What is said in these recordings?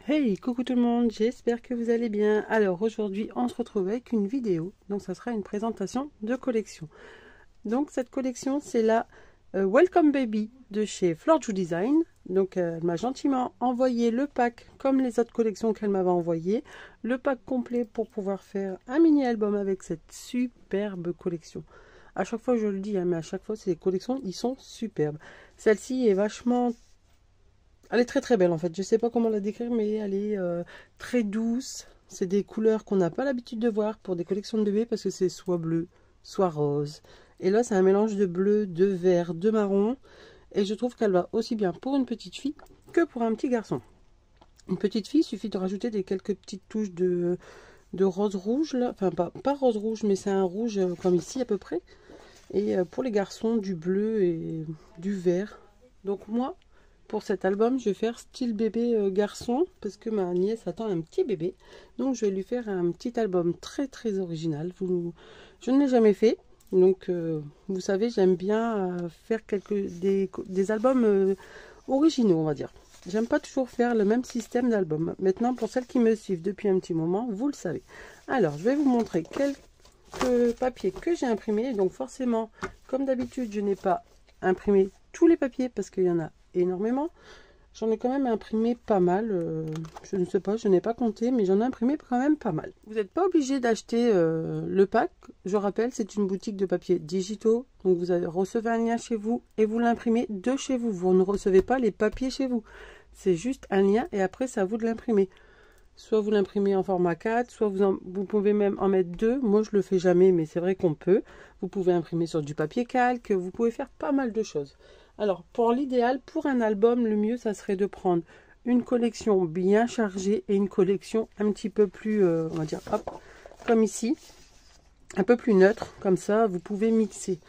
Hey, coucou tout le monde, j'espère que vous allez bien. Alors aujourd'hui, on se retrouve avec une vidéo. Donc ça sera une présentation de collection. Donc cette collection, c'est la Welcome Baby de chez Florju Design. Donc elle m'a gentiment envoyé le pack comme les autres collections qu'elle m'avait envoyé, le pack complet pour pouvoir faire un mini album avec cette superbe collection. À chaque fois je le dis, hein, mais à chaque fois ces collections, ils sont superbes. Celle-ci est vachement... Elle est très très belle en fait, je sais pas comment la décrire, mais elle est très douce. C'est des couleurs qu'on n'a pas l'habitude de voir pour des collections de bébés parce que c'est soit bleu, soit rose. Et là c'est un mélange de bleu, de vert, de marron. Et je trouve qu'elle va aussi bien pour une petite fille que pour un petit garçon. Une petite fille, il suffit de rajouter quelques petites touches de rose rouge. Là. Enfin pas rose rouge, mais c'est un rouge comme ici à peu près. Et pour les garçons, du bleu et du vert. Donc moi... Pour cet album, je vais faire style bébé garçon parce que ma nièce attend un petit bébé. Donc je vais lui faire un petit album très très original. Je ne l'ai jamais fait. Donc vous savez, j'aime bien faire des albums originaux, on va dire. J'aime pas toujours faire le même système d'album. Maintenant, pour celles qui me suivent depuis un petit moment, vous le savez. Alors, je vais vous montrer quelques papiers que j'ai imprimés. Donc forcément, comme d'habitude, je n'ai pas imprimé tous les papiers parce qu'il y en a énormément. J'en ai quand même imprimé pas mal. Je ne sais pas, je n'ai pas compté, mais j'en ai imprimé quand même pas mal. Vous n'êtes pas obligé d'acheter le pack. Je rappelle, c'est une boutique de papiers digitaux. Donc vous recevez un lien chez vous et vous l'imprimez de chez vous. Vous ne recevez pas les papiers chez vous. C'est juste un lien et après c'est à vous de l'imprimer. Soit vous l'imprimez en format 4, soit vous pouvez même en mettre deux. Moi je le fais jamais, mais c'est vrai qu'on peut. Vous pouvez imprimer sur du papier calque. Vous pouvez faire pas mal de choses. Alors, pour l'idéal, pour un album, le mieux, ça serait de prendre une collection bien chargée et une collection un petit peu plus, on va dire, hop, comme ici, un peu plus neutre. Comme ça, vous pouvez mixer.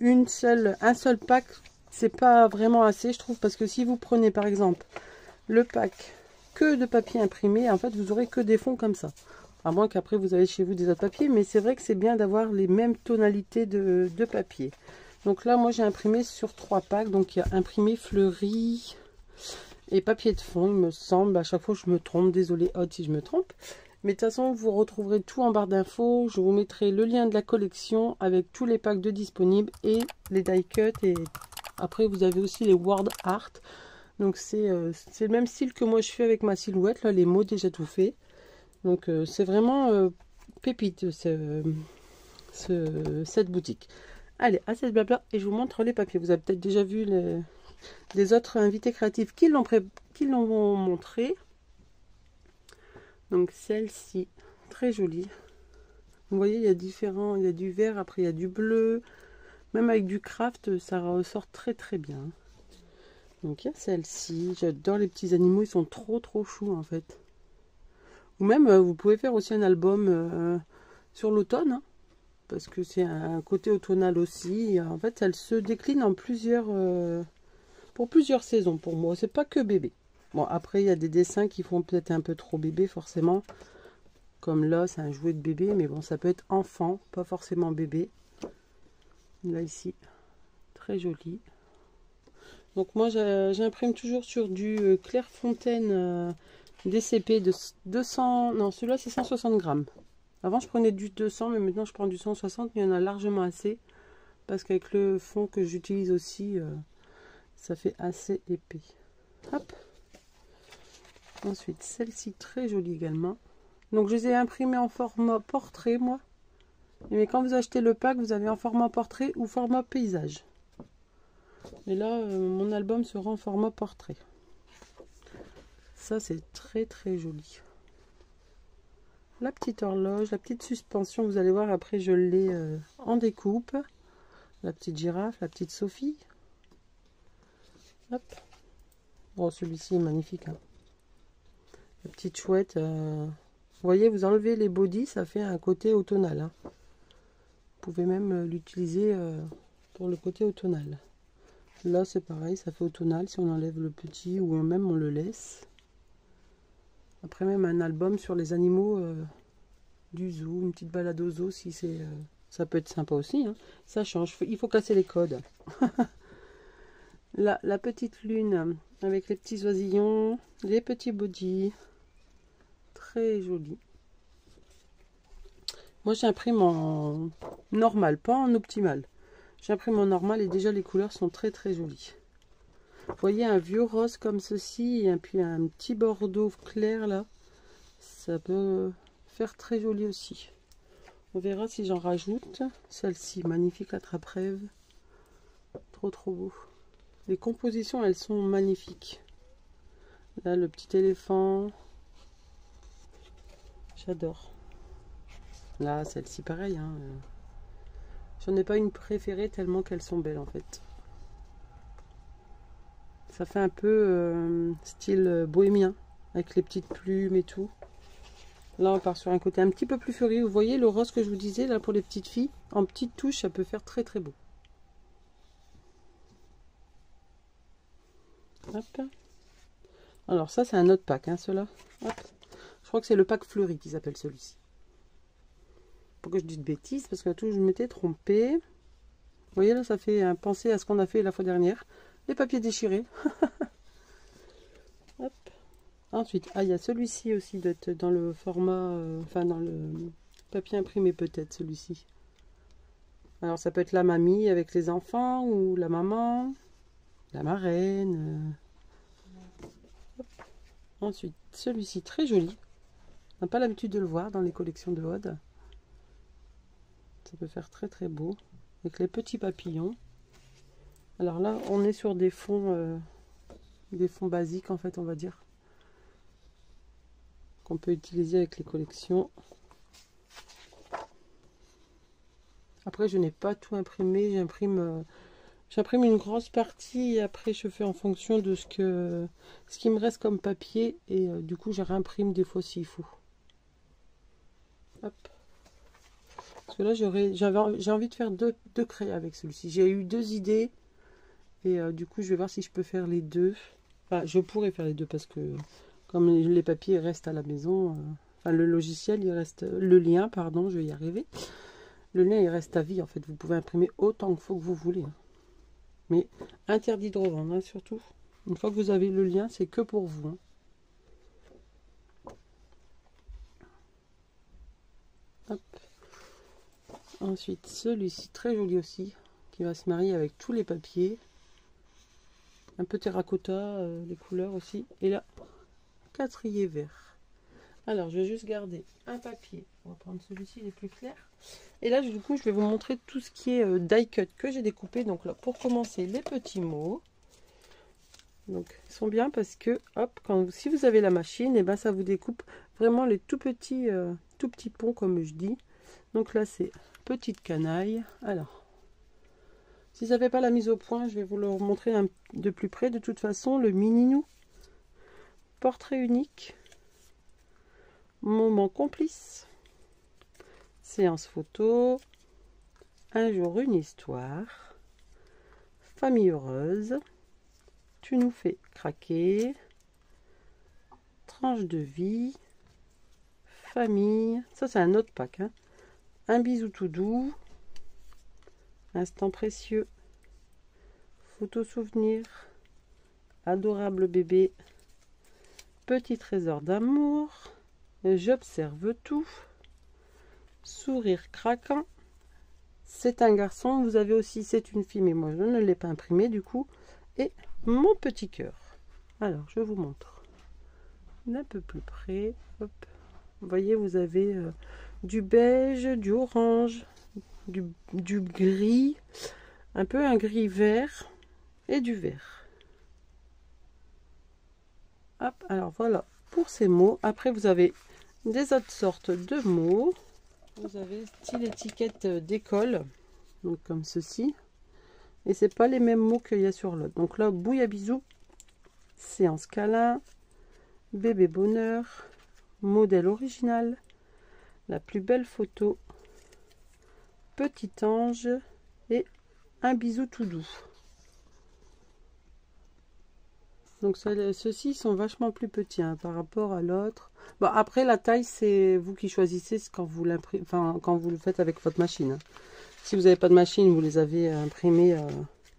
Un seul pack, c'est pas vraiment assez, je trouve, parce que si vous prenez, par exemple, le pack que de papier imprimé, en fait, vous aurez que des fonds comme ça. À moins qu'après, vous avez chez vous des autres papiers, mais c'est vrai que c'est bien d'avoir les mêmes tonalités de papier. Donc là, moi, j'ai imprimé sur 3 packs. Donc, il y a imprimé, fleuri et papier de fond, il me semble. À chaque fois, je me trompe. Désolé, Hot, si je me trompe. Mais de toute façon, vous retrouverez tout en barre d'infos. Je vous mettrai le lien de la collection avec tous les packs de disponibles et les die cut. Et après, vous avez aussi les word art. Donc, c'est le même style que moi, je fais avec ma silhouette. Là, les mots déjà tout fait. Donc, c'est vraiment pépite, cette boutique. Allez, assez de blabla et je vous montre les papiers. Vous avez peut-être déjà vu les autres invités créatifs qui l'ont montré. Donc celle-ci, très jolie. Vous voyez, il y a différents, il y a du vert, après il y a du bleu. Même avec du craft, ça ressort très très bien. Donc il y a celle-ci. J'adore les petits animaux, ils sont trop trop choux en fait. Ou même, vous pouvez faire aussi un album sur l'automne, hein. Parce que c'est un côté automnal aussi. En fait, elle se décline en pour plusieurs saisons pour moi. C'est pas que bébé. Bon, après, il y a des dessins qui font peut-être un peu trop bébé, forcément. Comme là, c'est un jouet de bébé. Mais bon, ça peut être enfant, pas forcément bébé. Là, ici, très joli. Donc moi, j'imprime toujours sur du Clairefontaine DCP de 200... Non, celui-là, c'est 160 grammes. Avant, je prenais du 200, mais maintenant, je prends du 160. Mais il y en a largement assez. Parce qu'avec le fond que j'utilise aussi, ça fait assez épais. Hop. Ensuite, celle-ci, très jolie également. Donc, je les ai imprimées en format portrait, moi. Mais quand vous achetez le pack, vous avez en format portrait ou format paysage. Et là, mon album sera en format portrait. Ça, c'est très, très joli. La petite horloge, la petite suspension, vous allez voir, après, je l'ai en découpe. La petite girafe, la petite Sophie. Hop. Bon, celui-ci est magnifique, hein. La petite chouette. Vous voyez, vous enlevez les bodys, ça fait un côté automnal, hein. Vous pouvez même l'utiliser pour le côté automnal. Là, c'est pareil, ça fait automnal si on enlève le petit ou même on le laisse. Après, même un album sur les animaux du zoo, une petite balade au zoo, si c'est, ça peut être sympa aussi, hein. Ça change, il faut casser les codes. La petite lune avec les petits oisillons, les petits bodys. très joli. Moi j'imprime en normal, pas en optimal. J'imprime en normal et déjà les couleurs sont très très jolies. Vous voyez un vieux rose comme ceci et puis un petit bordeaux clair là. Ça peut faire très joli aussi. On verra si j'en rajoute. Celle-ci, magnifique attrape-rêve. Trop trop beau. Les compositions, elles sont magnifiques. Là, le petit éléphant. J'adore. Là, celle-ci, pareil. Hein. J'en ai pas une préférée tellement qu'elles sont belles en fait. Ça fait un peu style bohémien, avec les petites plumes et tout. Là, on part sur un côté un petit peu plus fleuri. Vous voyez le rose que je vous disais, là, pour les petites filles. En petites touches, ça peut faire très très beau. Hop. Alors ça, c'est un autre pack, hein, ceux-là. Je crois que c'est le pack fleuri qu'ils appellent celui-ci. Pour que je dise de bêtises, parce que là, tout, je m'étais trompée. Vous voyez, là, ça fait penser à ce qu'on a fait la fois dernière. Les papiers déchirés. Hop. Ensuite, il y a celui-ci aussi d'être dans le format, enfin dans le papier imprimé peut-être, celui-ci. Alors ça peut être la mamie avec les enfants ou la maman, la marraine. Ensuite, celui-ci très joli. On n'a pas l'habitude de le voir dans les collections de Aude. Ça peut faire très très beau. Avec les petits papillons. Alors là, on est sur des fonds basiques en fait, on va dire. Qu'on peut utiliser avec les collections. Après, je n'ai pas tout imprimé. J'imprime une grosse partie et après je fais en fonction de ce qui me reste comme papier et du coup je réimprime des fois s'il faut. Hop. Parce que là j'ai envie de faire deux crayons avec celui-ci. J'ai eu deux idées et du coup je vais voir si je peux faire les deux. Enfin, je pourrais faire les deux parce que comme les papiers restent à la maison, enfin le logiciel il reste, le lien pardon, je vais y arriver. Le lien il reste à vie en fait. Vous pouvez imprimer autant qu'il faut que vous voulez. Mais interdit de revendre, hein, surtout. Une fois que vous avez le lien, c'est que pour vous. Hein. Hop. Ensuite, celui-ci, très joli aussi, qui va se marier avec tous les papiers. Un peu terracotta, les couleurs aussi. Et là, 4 vert. Alors, je vais juste garder un papier. On va prendre celui-ci, il est plus clair. Et là, du coup, je vais vous montrer tout ce qui est die cut que j'ai découpé. Donc là, pour commencer, les petits mots. Donc, ils sont bien parce que, hop, si vous avez la machine, et ben ça vous découpe vraiment les tout petits ponts, comme je dis. Donc là, c'est petite canaille. Alors, si ça ne fait pas la mise au point, je vais vous le montrer de plus près. De toute façon, le mini-nous, portrait unique, moment complice, séance photo, un jour une histoire, famille heureuse, tu nous fais craquer, tranche de vie, famille, ça c'est un autre pack, hein. Un bisou tout doux, instant précieux, photo souvenir, adorable bébé, petit trésor d'amour, j'observe tout, sourire craquant, c'est un garçon, vous avez aussi c'est une fille, mais moi je ne l'ai pas imprimé du coup, et mon petit cœur. Alors je vous montre d'un peu plus près. Hop. Vous voyez, vous avez du beige, du orange, du gris, un peu un gris vert et du vert. Hop, alors voilà pour ces mots. Après vous avez des autres sortes de mots. Vous avez style étiquette d'école, donc comme ceci. Et c'est pas les mêmes mots qu'il y a sur l'autre. Donc là, bouille bisous, séance câlin, bébé bonheur, modèle original, la plus belle photo, petit ange et un bisou tout doux. Donc ceux-ci sont vachement plus petits hein, par rapport à l'autre. Bon, après la taille c'est vous qui choisissez quand vous l'imprimez, enfin quand vous le faites avec votre machine. Hein. Si vous n'avez pas de machine, vous les avez imprimés.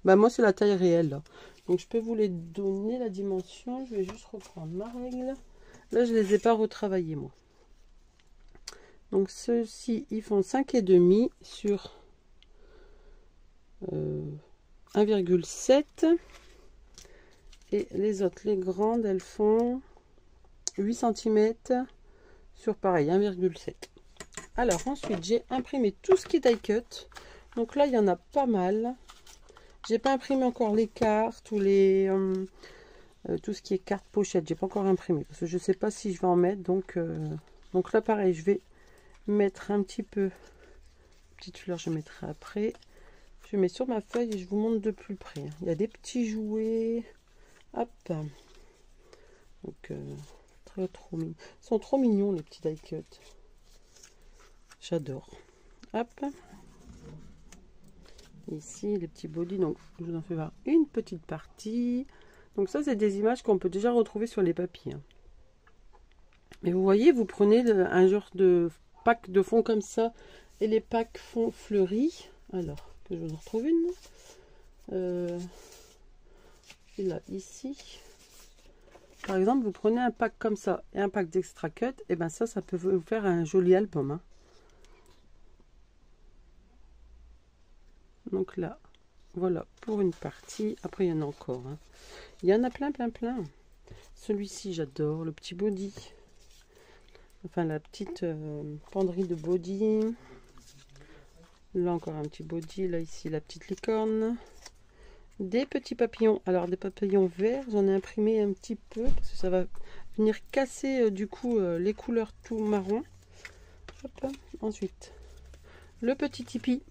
Moi c'est la taille réelle là. Donc je peux vous les donner la dimension. Je vais juste reprendre ma règle. Là je les ai pas retravaillés moi. Donc ceux-ci, ils font 5,5 sur 1,7. Et les autres, les grandes, elles font 8 cm sur pareil, 1,7. Alors ensuite, j'ai imprimé tout ce qui est die cut. Donc là, il y en a pas mal. J'ai pas imprimé encore les cartes ou les tout ce qui est carte pochette. J'ai pas encore imprimé parce que je sais pas si je vais en mettre. Donc là, pareil, je vais mettre un petit peu. Petite fleur, je mettrai après. Je mets sur ma feuille et je vous montre de plus près. Il y a des petits jouets. Hop. Donc trop mignons. Ils sont trop mignons les petits die cut. J'adore. Hop. Ici les petits bodys. Donc je vous en fais voir une petite partie. Donc ça c'est des images qu'on peut déjà retrouver sur les papiers. Mais vous voyez, vous prenez un genre de pack de fond comme ça et les packs fond fleuris. Alors que je vous en retrouve une. Et là ici. Par exemple, vous prenez un pack comme ça et un pack d'extra cut, et ben ça peut vous faire un joli album. Hein. Donc là, voilà pour une partie. Après, il y en a encore. Hein. Il y en a plein. Celui-ci, j'adore. Le petit body. Enfin, la petite penderie de body. Là, encore un petit body. Là, ici, la petite licorne. Des petits papillons. Alors, des papillons verts. J'en ai imprimé un petit peu. Parce que ça va venir casser, du coup, les couleurs tout marron. Hop. Ensuite, le petit tipi.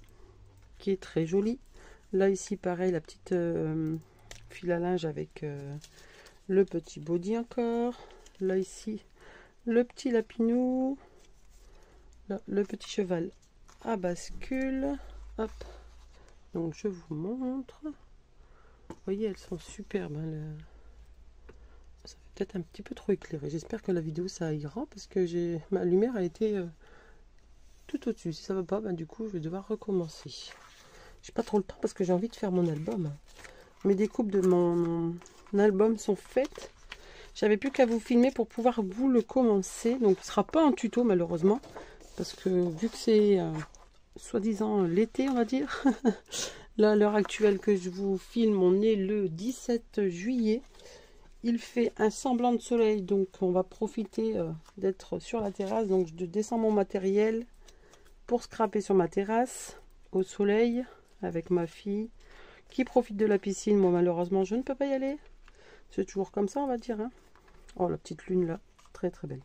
Qui est très joli. Là, ici, pareil, la petite fil à linge avec le petit body encore. Là, ici, le petit lapinou. Là, le petit cheval à bascule. Hop. Donc, je vous montre. Vous voyez, elles sont superbes. Hein, ça fait peut-être un petit peu trop éclairé. J'espère que la vidéo, ça ira. Parce que ma lumière a été tout au-dessus. Si ça ne va pas, du coup, je vais devoir recommencer. J'ai pas trop le temps parce que j'ai envie de faire mon album. Mes découpes de mon album sont faites. J'avais plus qu'à vous filmer pour pouvoir vous le commencer. Donc ce sera pas un tuto malheureusement. Parce que vu que c'est soi-disant l'été on va dire. Là à l'heure actuelle que je vous filme, on est le 17 juillet. Il fait un semblant de soleil. Donc on va profiter d'être sur la terrasse. Donc je descends mon matériel pour scraper sur ma terrasse au soleil. Avec ma fille qui profite de la piscine. Moi malheureusement je ne peux pas y aller. C'est toujours comme ça on va dire. Hein. Oh la petite lune là, très belle.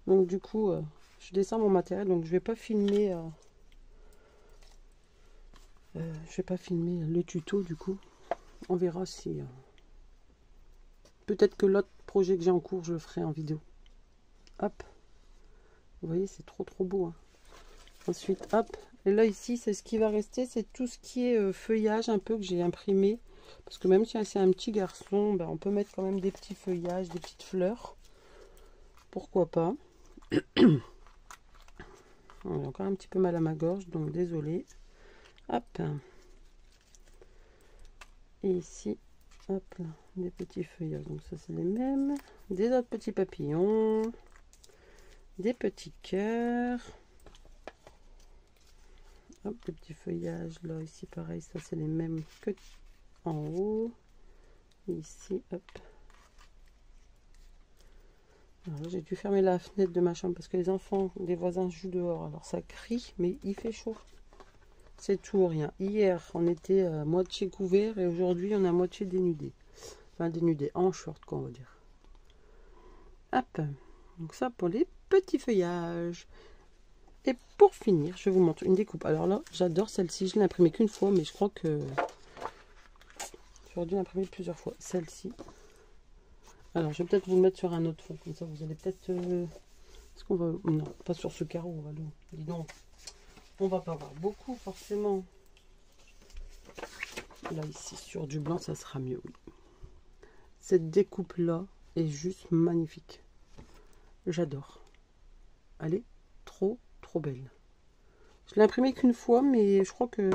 Donc du coup je descends mon matériel. Donc je vais pas filmer le tuto du coup. On verra si peut-être que l'autre projet que j'ai en cours je le ferai en vidéo. Hop. Vous voyez c'est trop beau. Hein. Ensuite hop. Et là ici c'est ce qui va rester, c'est tout ce qui est feuillage un peu que j'ai imprimé. Parce que même si c'est un petit garçon, on peut mettre quand même des petits feuillages, des petites fleurs. Pourquoi pas. J'ai encore un petit peu mal à ma gorge, donc désolé. Hop. Et ici, hop là, des petits feuillages. Donc ça c'est les mêmes. Des autres petits papillons. Des petits cœurs. Hop, des petits feuillages là, ici pareil, ça c'est les mêmes que en haut. Ici, hop. J'ai dû fermer la fenêtre de ma chambre parce que les enfants des voisins jouent dehors. Alors ça crie, mais il fait chaud. C'est tout ou rien. Hier, on était à moitié couvert et aujourd'hui, on est à moitié dénudé. Enfin, dénudé, en short, quoi, on va dire. Hop. Donc ça pour les petits feuillages. Et pour finir, je vous montre une découpe. Alors là, j'adore celle-ci. Je ne l'ai imprimée qu'une fois, mais je crois que j'aurais dû l'imprimer plusieurs fois. Celle-ci. Alors, je vais peut-être vous le mettre sur un autre fond. Comme ça, vous allez peut-être... Est-ce qu'on va... Non, pas sur ce carreau. On va le... Dis donc. On va pas avoir beaucoup, forcément. Là, ici, sur du blanc, ça sera mieux, oui. Cette découpe-là est juste magnifique. J'adore. Elle est trop belle. Je l'ai imprimée qu'une fois, mais je crois que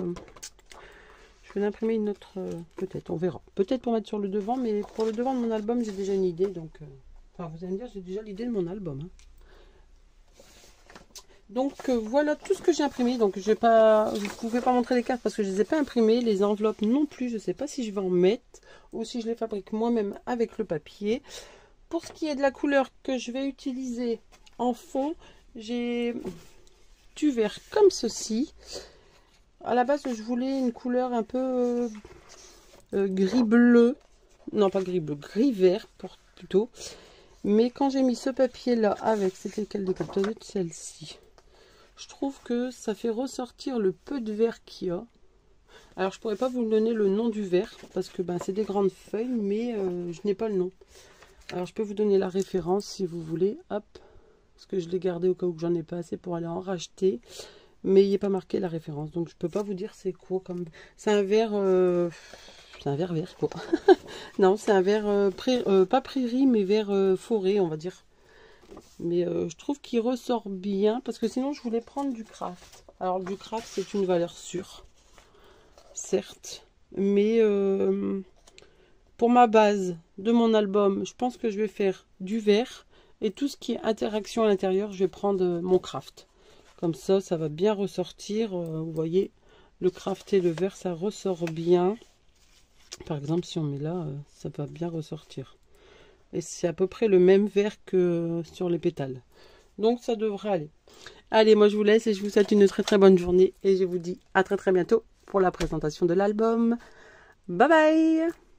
je vais l'imprimer une autre, peut-être, on verra. Peut-être pour mettre sur le devant, mais pour le devant de mon album, j'ai déjà une idée, donc... Enfin, vous allez me dire, j'ai déjà l'idée de mon album. Hein. Donc voilà tout ce que j'ai imprimé. Donc je ne pouvais pas montrer les cartes parce que je ne les ai pas imprimées. Les enveloppes non plus. Je ne sais pas si je vais en mettre ou si je les fabrique moi-même avec le papier. Pour ce qui est de la couleur que je vais utiliser en fond, j'ai du vert comme ceci. À la base, je voulais une couleur un peu gris-bleu. Non, pas gris-bleu, gris-vert plutôt. Mais quand j'ai mis ce papier-là avec, c'était lequel des cartes? Celle-ci. Je trouve que ça fait ressortir le peu de vert qu'il y a. Alors, je pourrais pas vous donner le nom du vert parce que c'est des grandes feuilles, mais je n'ai pas le nom. Alors, je peux vous donner la référence si vous voulez. Hop, parce que je l'ai gardé au cas où j'en ai pas assez pour aller en racheter. Mais il n'est pas marqué la référence, donc je peux pas vous dire c'est quoi comme. C'est un vert, vert quoi. Non, c'est un vert pas prairie, mais vert forêt, on va dire. Mais je trouve qu'il ressort bien parce que sinon je voulais prendre du craft. Alors du craft c'est une valeur sûre, certes, mais pour ma base de mon album, je pense que je vais faire du vert et tout ce qui est interaction à l'intérieur, je vais prendre mon craft. Comme ça va bien ressortir. Vous voyez, le craft et le vert, ça ressort bien. Par exemple, si on met là, ça va bien ressortir. Et c'est à peu près le même vert que sur les pétales. Donc ça devrait aller. Allez, moi je vous laisse et je vous souhaite une très très bonne journée. Et je vous dis à très très bientôt pour la présentation de l'album. Bye bye!